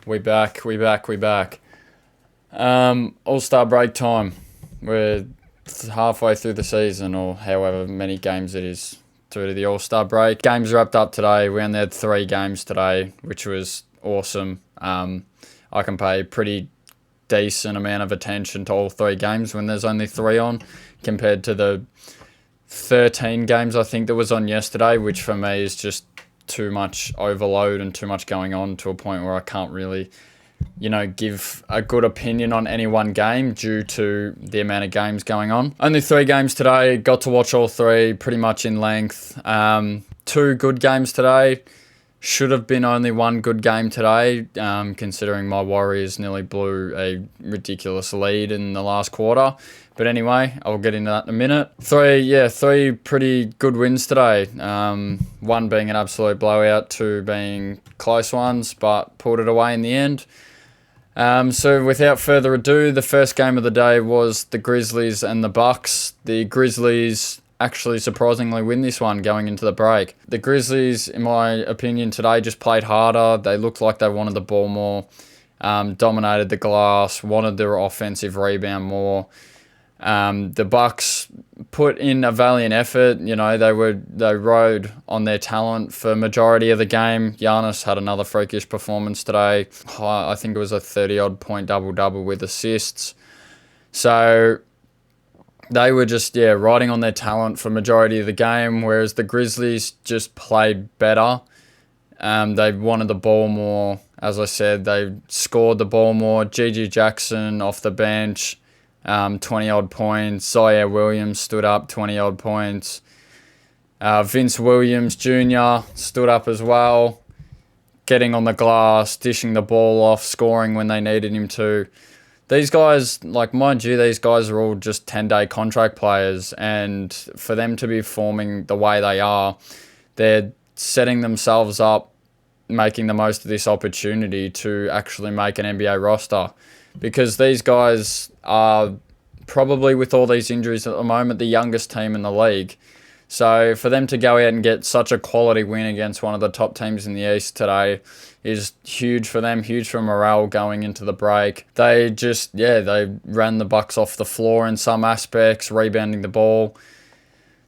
We back. All-Star break time. We're halfway through the season, or however many games it is through to the All-Star break. Games wrapped up today. We only had 3 games today, which was awesome. I can pay pretty decent amount of attention to all 3 games when there's only 3 on, compared to the 13 games I think that was on yesterday, which for me is just too much overload and too much going on to a point where I can't really, give a good opinion on any one game due to the amount of games going on. Only 3 games today, got to watch all 3 pretty much in length. 2 good games today. Should have been only 1 good game today, considering my Warriors nearly blew a ridiculous lead in the last quarter. But anyway, I'll get into that in a minute. 3 pretty good wins today. 1 being an absolute blowout, 2 being close ones, but pulled it away in the end. So without further ado, the first game of the day was the Grizzlies and the Bucks. The Grizzlies actually surprisingly win this one going into the break. The Grizzlies, in my opinion, today just played harder. They looked like they wanted the ball more, dominated the glass, wanted their offensive rebound more. The Bucks put in a valiant effort. They rode on their talent for majority of the game. Giannis had another freakish performance today. I think it was a 30-odd point double-double with assists. So they were just, riding on their talent for majority of the game, whereas the Grizzlies just played better. They wanted the ball more. As I said, they scored the ball more. Gigi Jackson off the bench, 20-odd points. Zaire Williams stood up, 20-odd points. Vince Williams Jr. stood up as well, getting on the glass, dishing the ball off, scoring when they needed him to. These guys, mind you, these guys are all just 10-day contract players, and for them to be forming the way they are, they're setting themselves up, making the most of this opportunity to actually make an NBA roster. Because these guys are probably, with all these injuries at the moment, the youngest team in the league. So for them to go out and get such a quality win against one of the top teams in the East today is huge for them, huge for morale going into the break. They just, they ran the Bucks off the floor in some aspects, rebounding the ball.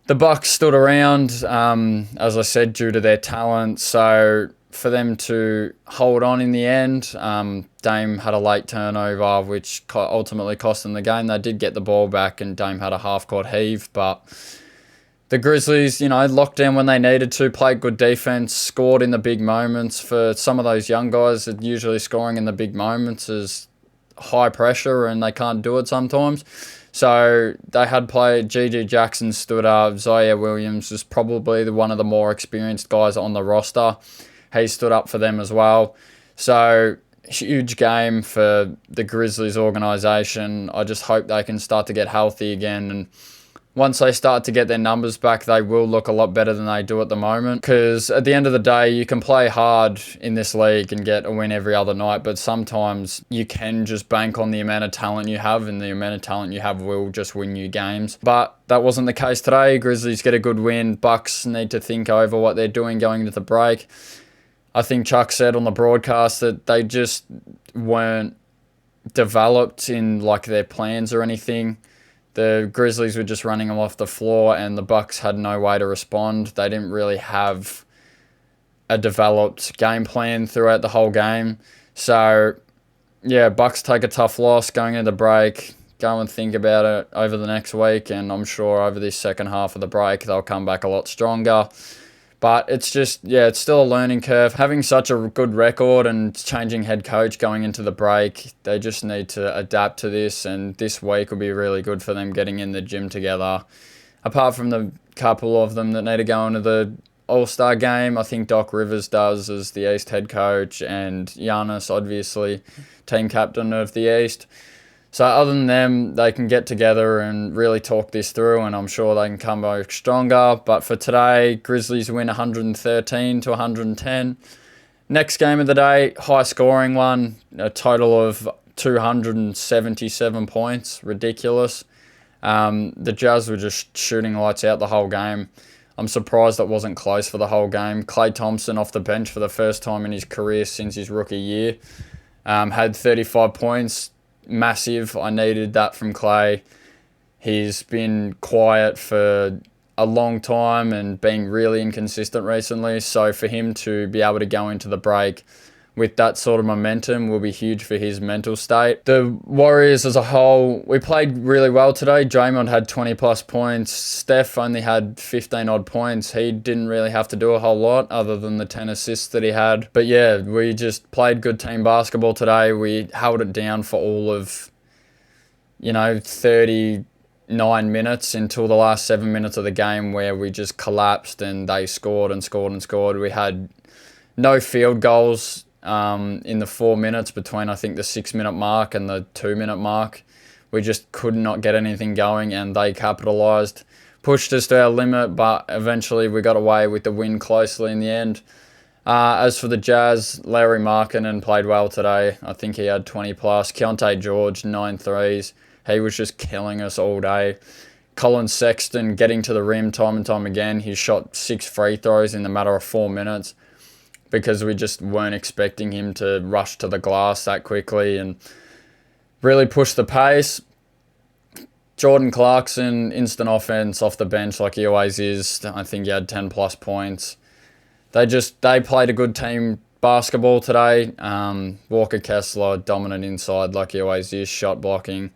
The Bucks stood around, as I said, due to their talent. So for them to hold on in the end, Dame had a late turnover, which ultimately cost them the game. They did get the ball back, and Dame had a half-court heave, but the Grizzlies, locked down when they needed to, played good defense, scored in the big moments. For some of those young guys, usually scoring in the big moments is high pressure, and they can't do it sometimes. So they had played. Gigi Jackson stood up. Zaire Williams was probably one of the more experienced guys on the roster. He stood up for them as well. So huge game for the Grizzlies organisation. I just hope they can start to get healthy again, and once they start to get their numbers back, they will look a lot better than they do at the moment. Because at the end of the day, you can play hard in this league and get a win every other night, but sometimes you can just bank on the amount of talent you have, and the amount of talent you have will just win you games. But that wasn't the case today. Grizzlies get a good win. Bucks need to think over what they're doing going into the break. I think Chuck said on the broadcast that they just weren't developed in their plans or anything. The Grizzlies were just running them off the floor, and the Bucks had no way to respond. They didn't really have a developed game plan throughout the whole game. So, Bucks take a tough loss going into the break. Go and think about it over the next week, and I'm sure over this second half of the break, they'll come back a lot stronger. But it's just, it's still a learning curve. Having such a good record and changing head coach going into the break, they just need to adapt to this, and this week will be really good for them getting in the gym together. Apart from the couple of them that need to go into the All-Star game, I think Doc Rivers does as the East head coach, and Giannis, obviously, team captain of the East. So other than them, they can get together and really talk this through, and I'm sure they can come back stronger. But for today, Grizzlies win 113 to 110. Next game of the day, high scoring one, a total of 277 points, ridiculous. The Jazz were just shooting lights out the whole game. I'm surprised it wasn't close for the whole game. Klay Thompson off the bench for the first time in his career since his rookie year. Had 35 points, massive. I needed that from Clay. He's been quiet for a long time and being really inconsistent recently. So for him to be able to go into the break with that sort of momentum will be huge for his mental state. The Warriors as a whole, we played really well today. Draymond had 20 plus points. Steph only had 15 odd points. He didn't really have to do a whole lot other than the 10 assists that he had. But yeah, we just played good team basketball today. We held it down for all of, 39 minutes until the last 7 minutes of the game where we just collapsed and they scored and scored and scored. We had no field goals in the 4 minutes between, I think, the 6 minute mark and the 2 minute mark. We just could not get anything going and they capitalised, pushed us to our limit, but eventually we got away with the win closely in the end. As for the Jazz, Larry Markkinen played well today. I think he had 20 plus. Keontae George, 9 threes. He was just killing us all day. Colin Sexton getting to the rim time and time again. He shot 6 free throws in the matter of 4 minutes because we just weren't expecting him to rush to the glass that quickly and really push the pace. Jordan Clarkson, instant offense off the bench like he always is. I think he had 10 plus points. They played a good team basketball today. Walker Kessler, dominant inside like he always is, shot blocking.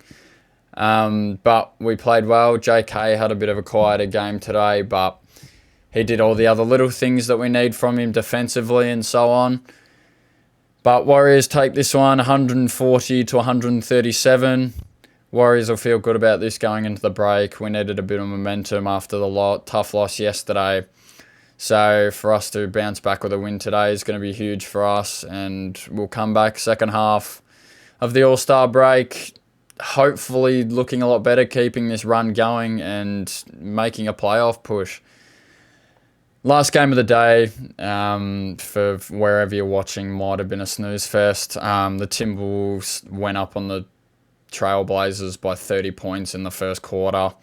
But we played well. JK had a bit of a quieter game today, but he did all the other little things that we need from him defensively and so on. But Warriors take this one 140 to 137. Warriors will feel good about this going into the break. We needed a bit of momentum after the tough loss yesterday. So for us to bounce back with a win today is going to be huge for us, and we'll come back second half of the All-Star break, hopefully looking a lot better, keeping this run going and making a playoff push. Last game of the day, for wherever you're watching, might have been a snooze fest. The Timberwolves went up on the Trailblazers by 30 points in the first quarter.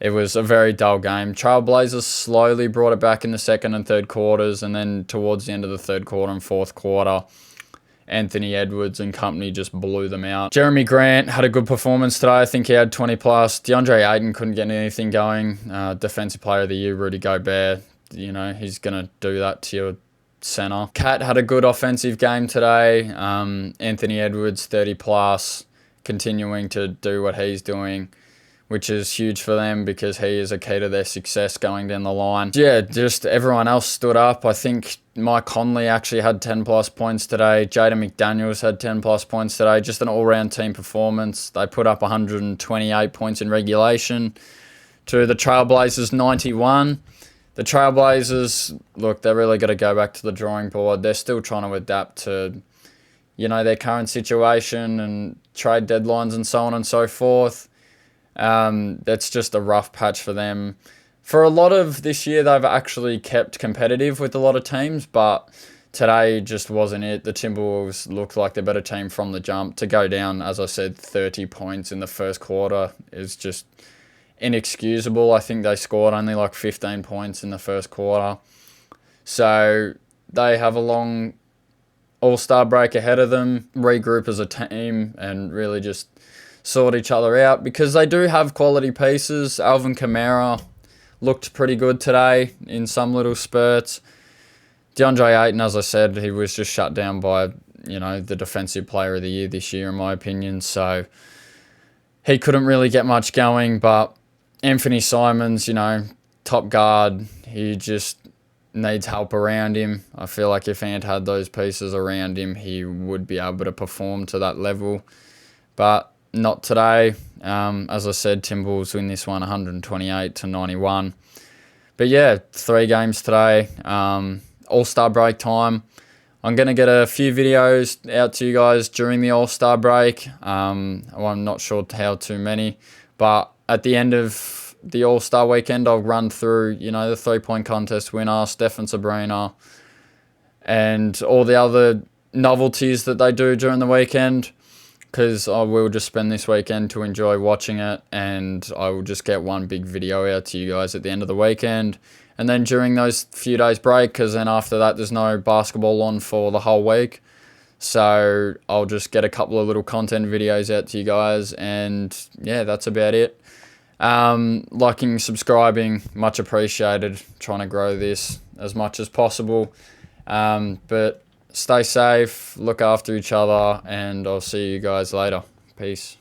It was a very dull game. Trailblazers slowly brought it back in the second and third quarters, and then towards the end of the third quarter and fourth quarter, Anthony Edwards and company just blew them out. Jeremy Grant had a good performance today. I think he had 20 plus. DeAndre Ayton couldn't get anything going. Defensive Player of the Year, Rudy Gobert. He's going to do that to your center. Cat had a good offensive game today. Anthony Edwards, 30 plus, continuing to do what he's doing, which is huge for them because he is a key to their success going down the line. Yeah, just everyone else stood up. I think Mike Conley actually had 10 plus points today. Jaden McDaniels had 10 plus points today. Just an all-round team performance. They put up 128 points in regulation to the Trailblazers 91. The Trailblazers, look, they're really got to go back to the drawing board. They're still trying to adapt to, their current situation and trade deadlines and so on and so forth. That's just a rough patch for them. For a lot of this year, they've actually kept competitive with a lot of teams, but today just wasn't it. The Timberwolves looked like the better team from the jump. To go down, as I said, 30 points in the first quarter is just inexcusable. I think they scored only like 15 points in the first quarter. So they have a long All-Star break ahead of them, regroup as a team and really just sort each other out because they do have quality pieces. Alvin Kamara looked pretty good today in some little spurts. DeAndre Ayton, as I said, he was just shut down by, the Defensive Player of the Year this year, in my opinion. So he couldn't really get much going. But Anthony Simons, top guard, he just needs help around him. I feel like if Ant had those pieces around him, he would be able to perform to that level. But not today. As I said, Timberwolves win this one 128 to 91. But yeah, 3 games today. All-Star break time. I'm going to get a few videos out to you guys during the All-Star break. I'm not sure how too many. But at the end of the All-Star weekend, I'll run through, the 3-point contest winner, Stephen Sabrina, and all the other novelties that they do during the weekend. Because I will just spend this weekend to enjoy watching it, and I will just get one big video out to you guys at the end of the weekend. And then during those few days break, because then after that there's no basketball on for the whole week. So I'll just get a couple of little content videos out to you guys, and yeah, that's about it. Liking, subscribing, much appreciated. Trying to grow this as much as possible. But stay safe, look after each other, and I'll see you guys later. Peace.